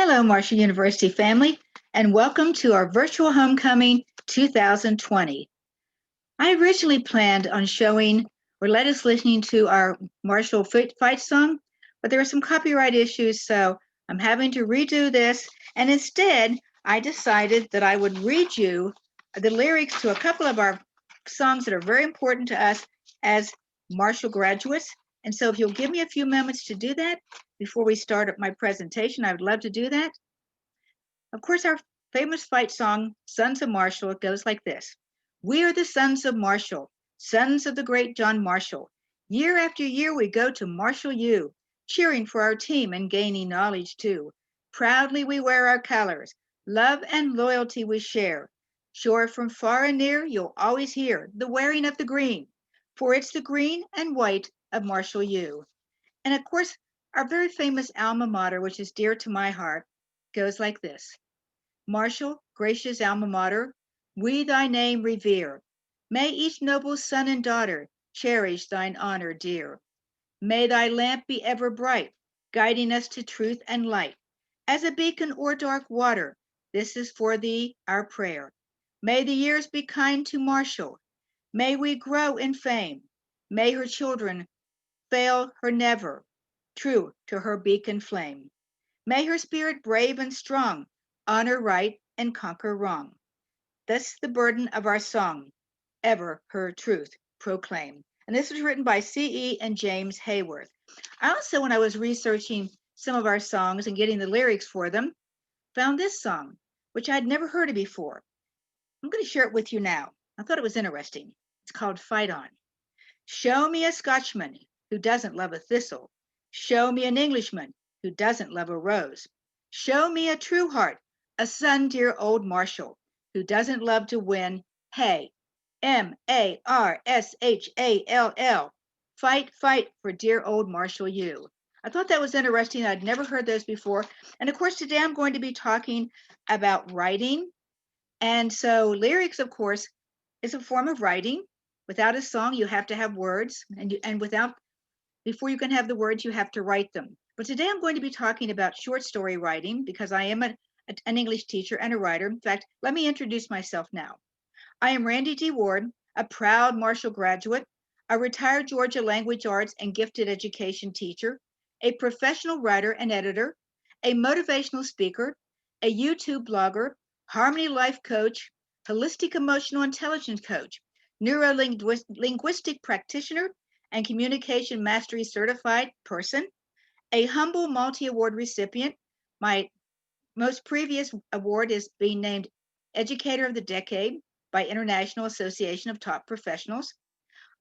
Hello, Marshall University family, and welcome to our virtual homecoming 2020. I originally planned on showing or let us listening to our Marshall fight song, but there are some copyright issues, so I'm having to redo this. And instead, I decided that I would read you the lyrics to a couple of our songs that are very important to us as Marshall graduates. And so if you'll give me a few moments to do that before we start my presentation, I would love to do that. Of course, our famous fight song, Sons of Marshall, goes like this. We are the sons of Marshall, sons of the great John Marshall. Year after year, we go to Marshall U, cheering for our team and gaining knowledge too. Proudly we wear our colors, love and loyalty we share. Sure, from far and near, you'll always hear the wearing of the green, for it's the green and white of Marshall U. And of course, our very famous alma mater, which is dear to my heart, goes like this. Marshall, gracious alma mater, we thy name revere. May each noble son and daughter cherish thine honor dear. May thy lamp be ever bright, guiding us to truth and light. As a beacon o'er dark water, this is for thee our prayer. May the years be kind to Marshall. May we grow in fame. May her children fail her never, true to her beacon flame. May her spirit brave and strong, honor right and conquer wrong. Thus the burden of our song, ever her truth proclaim. And this was written by C.E. and James Hayworth. I also, when I was researching some of our songs and getting the lyrics for them, found this song, which I'd never heard of before. I'm going to share it with you now. I thought it was interesting. It's called Fight On. Show me a Scotchman who doesn't love a thistle. Show me an Englishman who doesn't love a rose. Show me a true heart, a son, dear old Marshall, who doesn't love to win. Hey, Marshall. Fight, fight for dear old Marshall U. I thought that was interesting. I'd never heard those before. And of course, today I'm going to be talking about writing. And so lyrics, of course, is a form of writing. Without a song, you have to have words. Before you can have the words, you have to write them. But today I'm going to be talking about short story writing because I am an English teacher and a writer. In fact, let me introduce myself now. I am Randi D. Ward, a proud Marshall graduate, a retired Georgia language arts and gifted education teacher, a professional writer and editor, a motivational speaker, a YouTube blogger, Harmony Life coach, holistic emotional intelligence coach, neuro-linguistic practitioner, and communication mastery certified person, a humble multi-award recipient. My most previous award is being named Educator of the Decade by International Association of Top Professionals.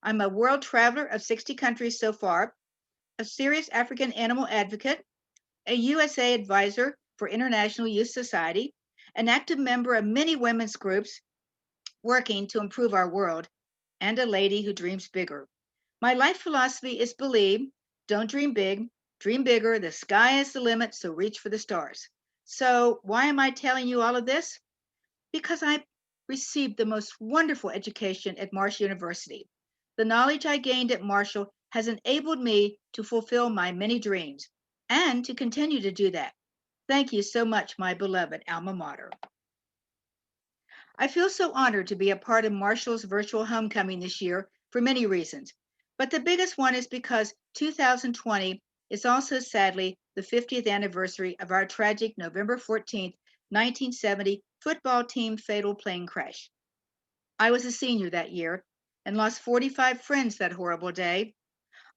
I'm a world traveler of 60 countries so far, a serious African animal advocate, a USA advisor for International Youth Society, an active member of many women's groups working to improve our world, and a lady who dreams bigger. My life philosophy is believe, don't dream big, dream bigger, the sky is the limit, so reach for the stars. So why am I telling you all of this? Because I received the most wonderful education at Marshall University. The knowledge I gained at Marshall has enabled me to fulfill my many dreams and to continue to do that. Thank you so much, my beloved alma mater. I feel so honored to be a part of Marshall's virtual homecoming this year for many reasons. But the biggest one is because 2020 is also sadly the 50th anniversary of our tragic November 14th, 1970 football team fatal plane crash. I was a senior that year and lost 45 friends that horrible day.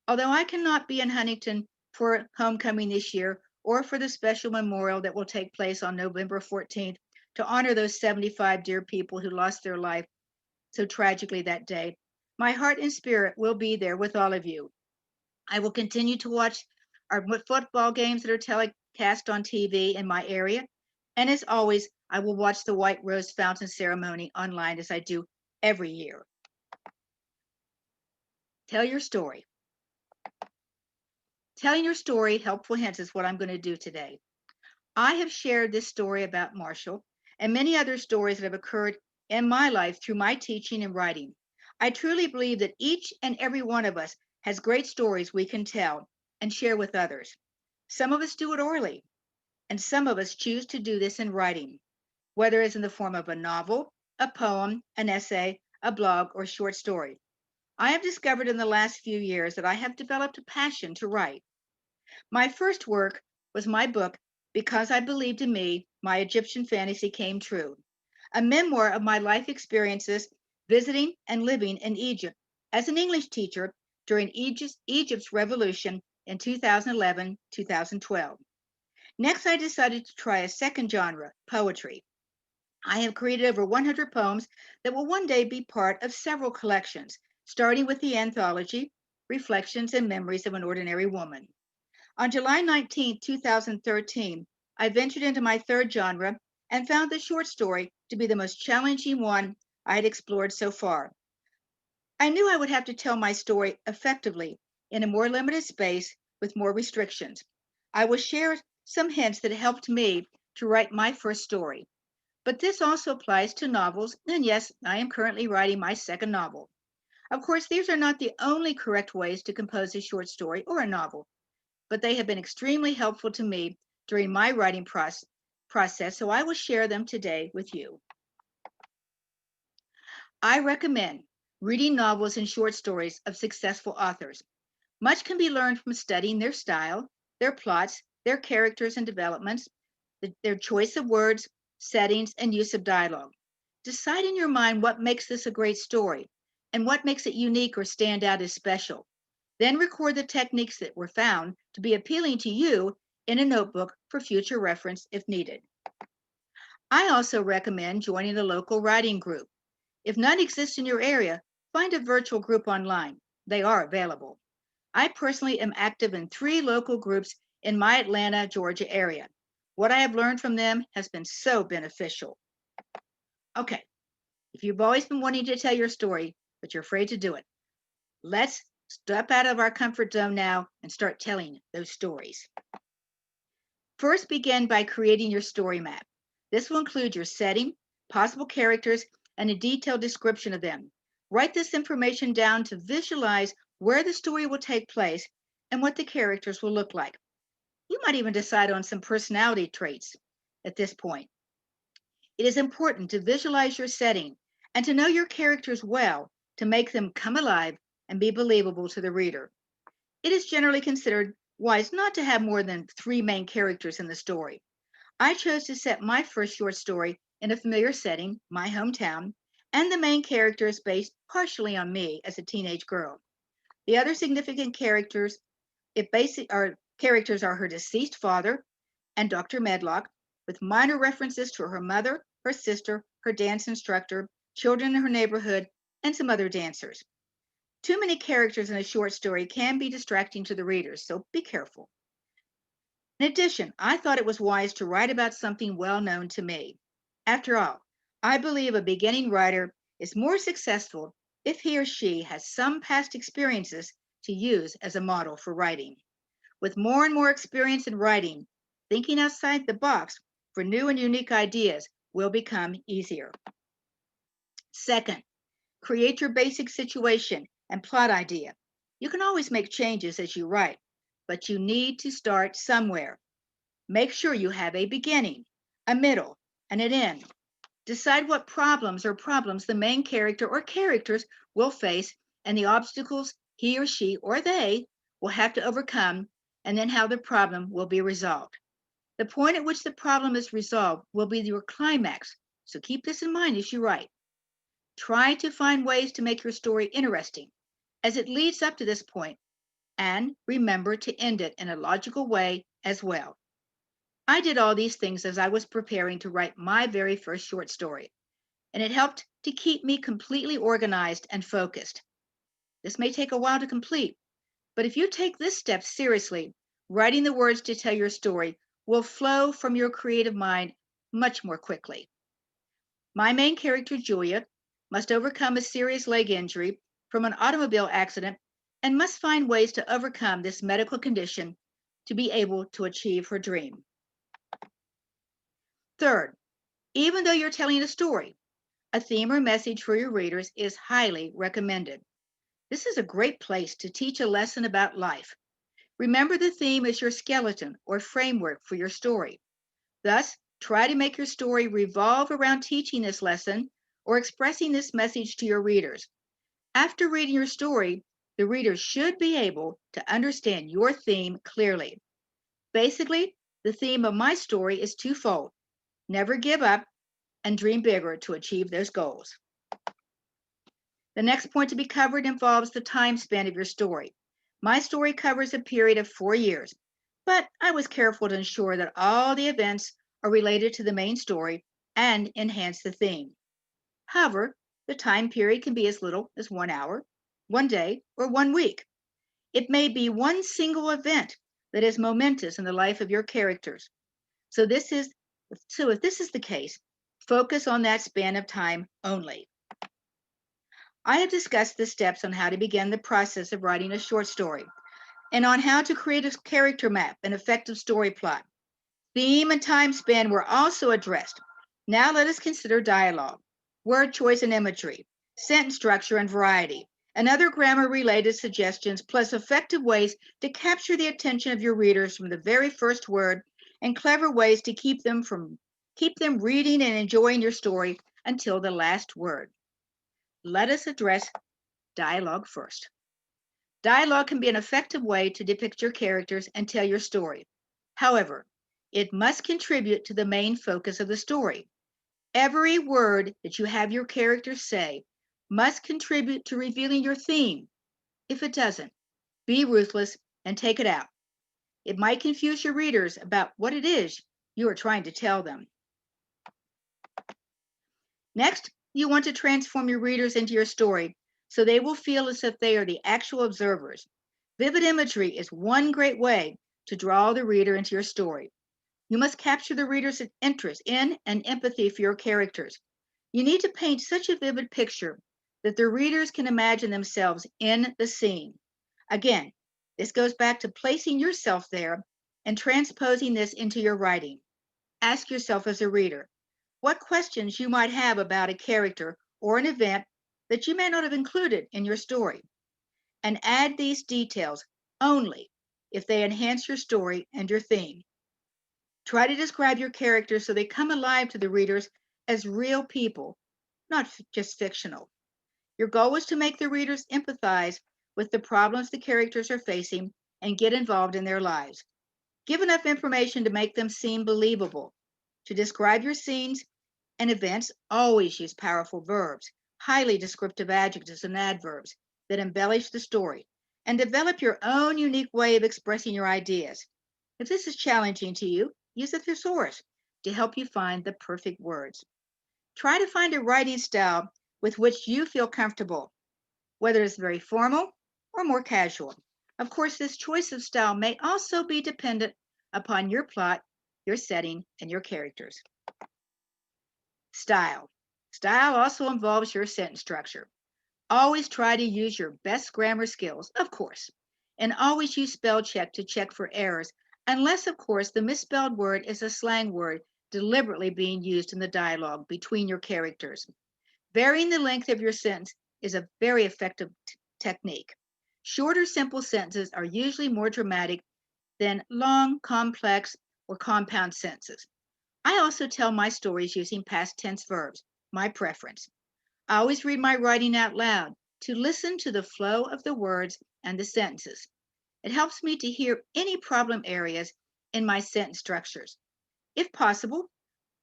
Although I cannot be in Huntington for homecoming this year or for the special memorial that will take place on November 14th to honor those 75 dear people who lost their life so tragically that day, my heart and spirit will be there with all of you. I will continue to watch our football games that are telecast on TV in my area. And as always, I will watch the White Rose Fountain ceremony online as I do every year. Tell your story. Telling your story, helpful hints is what I'm going to do today. I have shared this story about Marshall and many other stories that have occurred in my life through my teaching and writing. I truly believe that each and every one of us has great stories we can tell and share with others. Some of us do it orally. and some of us choose to do this in writing, whether it's in the form of a novel, a poem, an essay, a blog, or short story. I have discovered in the last few years that I have developed a passion to write. My first work was my book, Because I Believed in Me, My Egyptian Fantasy Came True, a memoir of my life experiences visiting and living in Egypt as an English teacher during Egypt's revolution in 2011-2012. Next, I decided to try a second genre, poetry. I have created over 100 poems that will one day be part of several collections, starting with the anthology, Reflections and Memories of an Ordinary Woman. On July 19, 2013, I ventured into my third genre and found the short story to be the most challenging one I had explored so far. I knew I would have to tell my story effectively in a more limited space with more restrictions. I will share some hints that helped me to write my first story. But this also applies to novels, and yes, I am currently writing my second novel. Of course, these are not the only correct ways to compose a short story or a novel, but they have been extremely helpful to me during my writing process, so I will share them today with you. I recommend reading novels and short stories of successful authors. Much can be learned from studying their style, their plots, their characters and developments, their choice of words, settings, and use of dialogue. Decide in your mind what makes this a great story and what makes it unique or stand out as special. Then record the techniques that were found to be appealing to you in a notebook for future reference if needed. I also recommend joining a local writing group. If none exists in your area, find a virtual group online. They are available. I personally am active in 3 local groups in my Atlanta, Georgia area. What I have learned from them has been so beneficial. Okay, if you've always been wanting to tell your story, but you're afraid to do it, let's step out of our comfort zone now and start telling those stories. First, begin by creating your story map. This will include your setting, possible characters, and a detailed description of them. Write this information down to visualize where the story will take place and what the characters will look like. You might even decide on some personality traits at this point. It is important to visualize your setting and to know your characters well to make them come alive and be believable to the reader. It is generally considered wise not to have more than 3 main characters in the story. I chose to set my first short story in a familiar setting, my hometown, and the main character is based partially on me as a teenage girl. The other significant characters, characters are her deceased father and Dr. Medlock, with minor references to her mother, her sister, her dance instructor, children in her neighborhood, and some other dancers. Too many characters in a short story can be distracting to the readers, so be careful. In addition, I thought it was wise to write about something well known to me. After all, I believe a beginning writer is more successful if he or she has some past experiences to use as a model for writing. With more and more experience in writing, thinking outside the box for new and unique ideas will become easier. Second, create your basic situation and plot idea. You can always make changes as you write, but you need to start somewhere. Make sure you have a beginning, a middle, and an end. Decide what problems the main character or characters will face and the obstacles he or she or they will have to overcome, and then how the problem will be resolved. The point at which the problem is resolved will be your climax, so keep this in mind as you write. Try to find ways to make your story interesting as it leads up to this point, and remember to end it in a logical way as well. I did all these things as I was preparing to write my very first short story, and it helped to keep me completely organized and focused. This may take a while to complete, but if you take this step seriously, writing the words to tell your story will flow from your creative mind much more quickly. My main character, Julia, must overcome a serious leg injury from an automobile accident and must find ways to overcome this medical condition to be able to achieve her dream. Third, even though you're telling a story, a theme or message for your readers is highly recommended. This is a great place to teach a lesson about life. Remember, the theme is your skeleton or framework for your story. Thus, try to make your story revolve around teaching this lesson or expressing this message to your readers. After reading your story, the reader should be able to understand your theme clearly. Basically, the theme of my story is twofold: never give up and dream bigger to achieve those goals. The next point to be covered involves the time span of your story. My story covers a period of 4 years, but I was careful to ensure that all the events are related to the main story and enhance the theme. However, the time period can be as little as 1 hour, 1 day, or 1 week. It may be one single event that is momentous in the life of your characters. So if this is the case, focus on that span of time only. I have discussed the steps on how to begin the process of writing a short story and on how to create a character map and effective story plot. Theme and time span were also addressed. Now let us consider dialogue, word choice and imagery, sentence structure and variety, and other grammar-related suggestions, plus effective ways to capture the attention of your readers from the very first word, and clever ways to keep them reading and enjoying your story until the last word. Let us address dialogue first. Dialogue can be an effective way to depict your characters and tell your story. However, it must contribute to the main focus of the story. Every word that you have your characters say must contribute to revealing your theme. If it doesn't, be ruthless and take it out. It might confuse your readers about what it is you are trying to tell them. Next, you want to transform your readers into your story so they will feel as if they are the actual observers. Vivid imagery is one great way to draw the reader into your story. You must capture the reader's interest in and empathy for your characters. You need to paint such a vivid picture that the readers can imagine themselves in the scene. Again, this goes back to placing yourself there and transposing this into your writing. Ask yourself as a reader what questions you might have about a character or an event that you may not have included in your story, and add these details only if they enhance your story and your theme. Try to describe your characters so they come alive to the readers as real people, not just fictional. Your goal is to make the readers empathize with the problems the characters are facing and get involved in their lives. Give enough information to make them seem believable. To describe your scenes and events, always use powerful verbs, highly descriptive adjectives and adverbs that embellish the story, and develop your own unique way of expressing your ideas. If this is challenging to you, use a thesaurus to help you find the perfect words. Try to find a writing style with which you feel comfortable, whether it's very formal or more casual. Of course, this choice of style may also be dependent upon your plot, your setting, and your characters. Style. Style also involves your sentence structure. Always try to use your best grammar skills, of course, and always use spell check to check for errors, unless, of course, the misspelled word is a slang word deliberately being used in the dialogue between your characters. Varying the length of your sentence is a very effective technique. Shorter, simple sentences are usually more dramatic than long, complex, or compound sentences. I also tell my stories using past tense verbs, my preference. I always read my writing out loud to listen to the flow of the words and the sentences. It helps me to hear any problem areas in my sentence structures. If possible,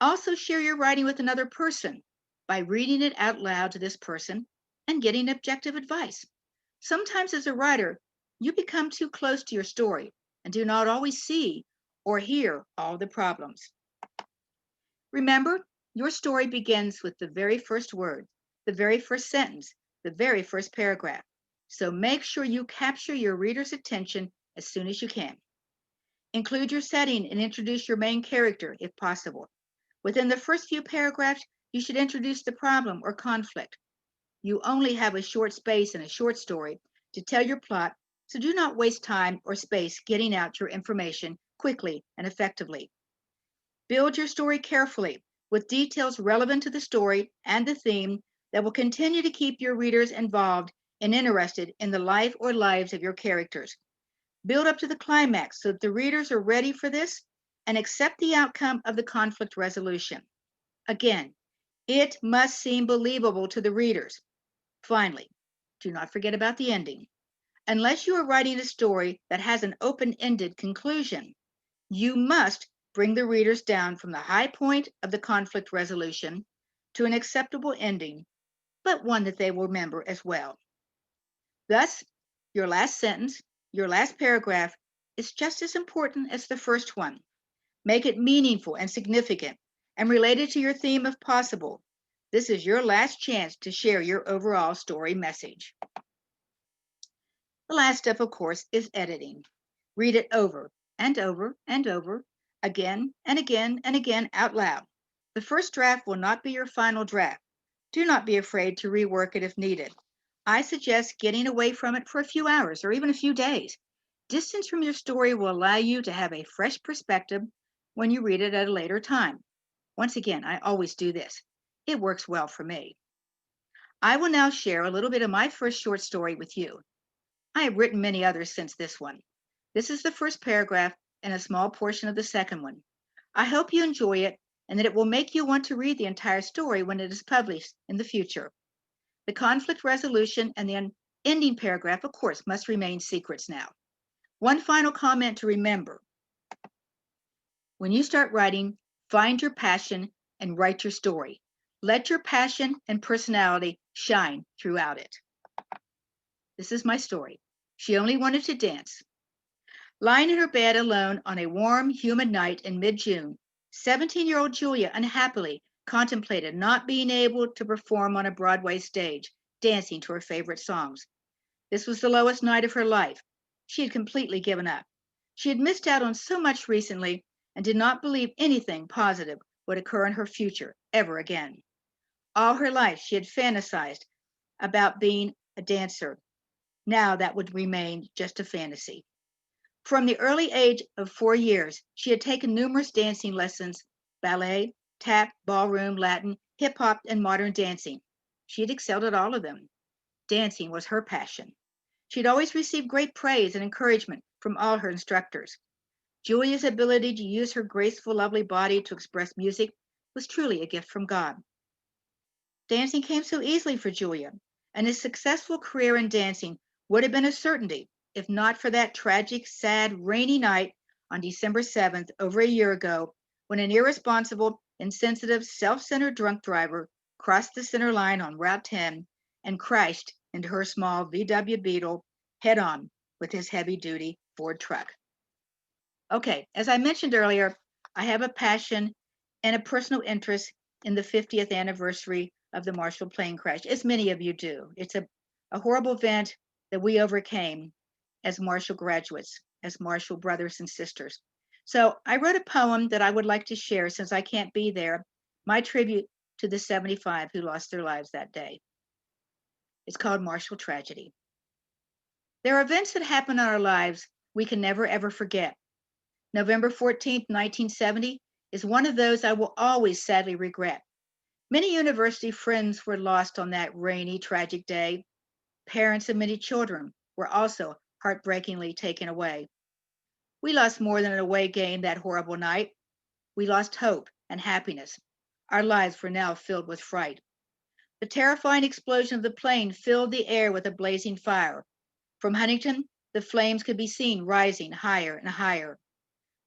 also share your writing with another person by reading it out loud to this person and getting objective advice. Sometimes as a writer, you become too close to your story and do not always see or hear all the problems. Remember, your story begins with the very first word, the very first sentence, the very first paragraph. So make sure you capture your reader's attention as soon as you can. Include your setting and introduce your main character if possible. Within the first few paragraphs, you should introduce the problem or conflict. You only have a short space in a short story to tell your plot, so do not waste time or space getting out your information quickly and effectively. Build your story carefully with details relevant to the story and the theme that will continue to keep your readers involved and interested in the life or lives of your characters. Build up to the climax so that the readers are ready for this and accept the outcome of the conflict resolution. Again, it must seem believable to the readers. Finally, do not forget about the ending. Unless you are writing a story that has an open-ended conclusion, you must bring the readers down from the high point of the conflict resolution to an acceptable ending, but one that they will remember as well. Thus, your last sentence, your last paragraph is just as important as the first one. Make it meaningful and significant and related to your theme if possible. This is your last chance to share your overall story message. The last step, of course, is editing. Read it over and over and over, again and again and again out loud. The first draft will not be your final draft. Do not be afraid to rework it if needed. I suggest getting away from it for a few hours or even a few days. Distance from your story will allow you to have a fresh perspective when you read it at a later time. Once again, I always do this. It works well for me. I will now share a little bit of my first short story with you. I have written many others since this one. This is the first paragraph and a small portion of the second one. I hope you enjoy it and that it will make you want to read the entire story when it is published in the future. The conflict resolution and the ending paragraph, of course, must remain secrets now. One final comment to remember. When you start writing, find your passion and write your story. Let your passion and personality shine throughout it. This is my story. She only wanted to dance. Lying in her bed alone on a warm, humid night in mid-June, 17-year-old Julia unhappily contemplated not being able to perform on a Broadway stage, dancing to her favorite songs. This was the lowest night of her life. She had completely given up. She had missed out on so much recently and did not believe anything positive would occur in her future ever again. All her life, she had fantasized about being a dancer. Now that would remain just a fantasy. From the early age of 4 years, she had taken numerous dancing lessons, ballet, tap, ballroom, Latin, hip-hop, and modern dancing. She had excelled at all of them. Dancing was her passion. She had always received great praise and encouragement from all her instructors. Julia's ability to use her graceful, lovely body to express music was truly a gift from God. Dancing came so easily for Julia, and a successful career in dancing would have been a certainty if not for that tragic, sad, rainy night on December 7th, over a year ago, when an irresponsible, insensitive, self-centered drunk driver crossed the center line on Route 10 and crashed into her small VW Beetle head-on with his heavy-duty Ford truck. Okay, as I mentioned earlier, I have a passion and a personal interest in the 50th anniversary of the Marshall plane crash, as many of you do. It's a horrible event that we overcame as Marshall graduates, as Marshall brothers and sisters. So I wrote a poem that I would like to share since I can't be there, my tribute to the 75 who lost their lives that day. It's called Marshall Tragedy. There are events that happen in our lives we can never ever forget. November 14th, 1970 is one of those I will always sadly regret. Many university friends were lost on that rainy, tragic day. Parents of many children were also heartbreakingly taken away. We lost more than an away game that horrible night. We lost hope and happiness. Our lives were now filled with fright. The terrifying explosion of the plane filled the air with a blazing fire. From Huntington, the flames could be seen rising higher and higher.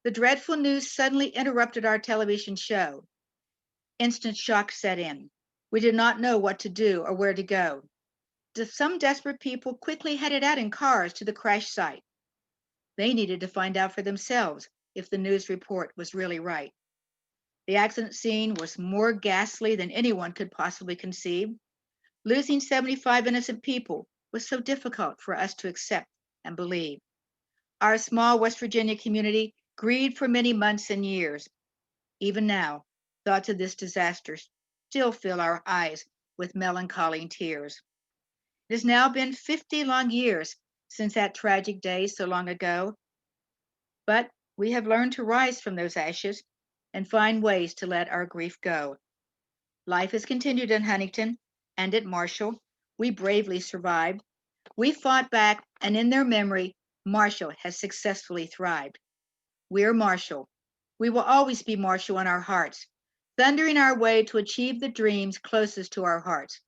The dreadful news suddenly interrupted our television show. Instant shock set in. We did not know what to do or where to go. Some desperate people quickly headed out in cars to the crash site. They needed to find out for themselves if the news report was really right. The accident scene was more ghastly than anyone could possibly conceive. Losing 75 innocent people was so difficult for us to accept and believe. Our small West Virginia community grieved for many months and years. Even now, thoughts of this disaster still fill our eyes with melancholy tears. It has now been 50 long years since that tragic day so long ago, but we have learned to rise from those ashes and find ways to let our grief go. Life has continued in Huntington and at Marshall. We bravely survived. We fought back, and in their memory, Marshall has successfully thrived. We're Marshall. We will always be Marshall in our hearts, thundering our way to achieve the dreams closest to our hearts.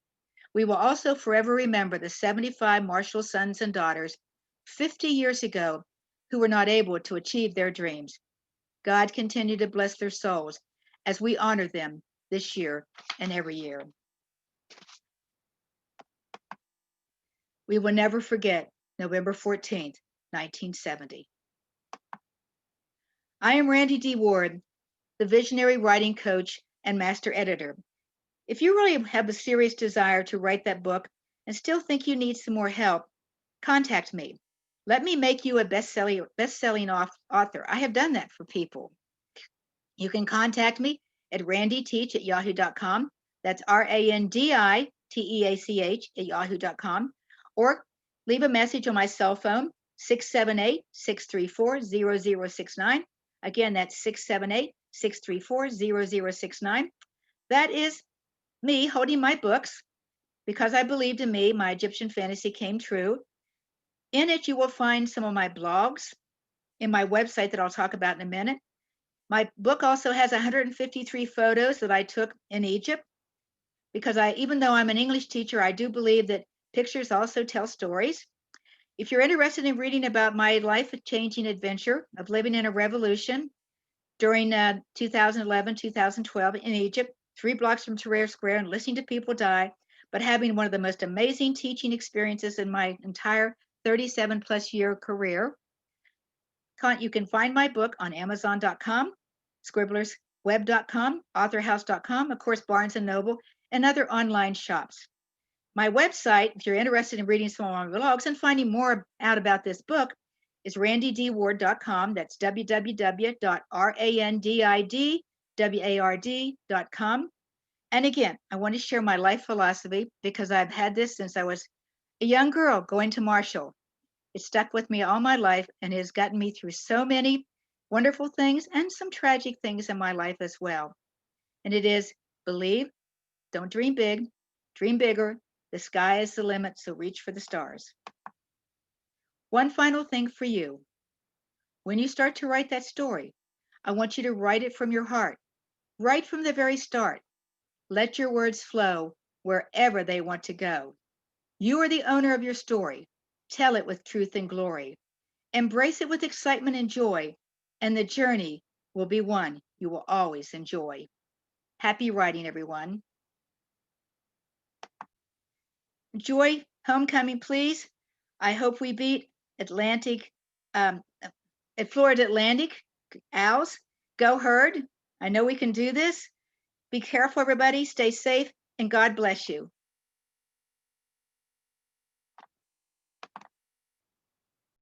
We will also forever remember the 75 Marshall sons and daughters 50 years ago who were not able to achieve their dreams. God continue to bless their souls as we honor them this year and every year. We will never forget November 14th, 1970. I am Randi D. Ward, the visionary writing coach and master editor. If you really have a serious desire to write that book and still think you need some more help, contact me. Let me make you a best-selling author. I have done that for people. You can contact me at randyteach@yahoo.com. That's RANDITEACH@yahoo.com. Or leave a message on my cell phone, 678-634-0069. Again, that's 678-634-0069. That is me holding my books. Because I believed in me, my Egyptian fantasy came true. In it, you will find some of my blogs in my website that I'll talk about in a minute. My book also has 153 photos that I took in Egypt because even though I'm an English teacher, I do believe that pictures also tell stories. If you're interested in reading about my life-changing adventure of living in a revolution during 2011, 2012 in Egypt, 3 blocks from Tahrir Square, and listening to people die, but having one of the most amazing teaching experiences in my entire 37 plus year career. You can find my book on Amazon.com, ScribblersWeb.com, AuthorHouse.com, of course, Barnes & Noble, and other online shops. My website, if you're interested in reading some of my blogs and finding more out about this book, is randydward.com. That's www.randidward.com. And again, I want to share my life philosophy because I've had this since I was a young girl going to Marshall. It stuck with me all my life and has gotten me through so many wonderful things and some tragic things in my life as well. And it is believe, don't dream big, dream bigger. The sky is the limit, so reach for the stars. One final thing for you. When you start to write that story, I want you to write it from your heart, right from the very start. Let your words flow wherever they want to go. You are the owner of your story. Tell it with truth and glory. Embrace it with excitement and joy, and the journey will be one you will always enjoy. Happy writing, everyone. Enjoy homecoming, please. I hope we beat Atlantic, at Florida Atlantic. Owls, go Herd. I know we can do this. Be careful, everybody. Stay safe, and God bless you.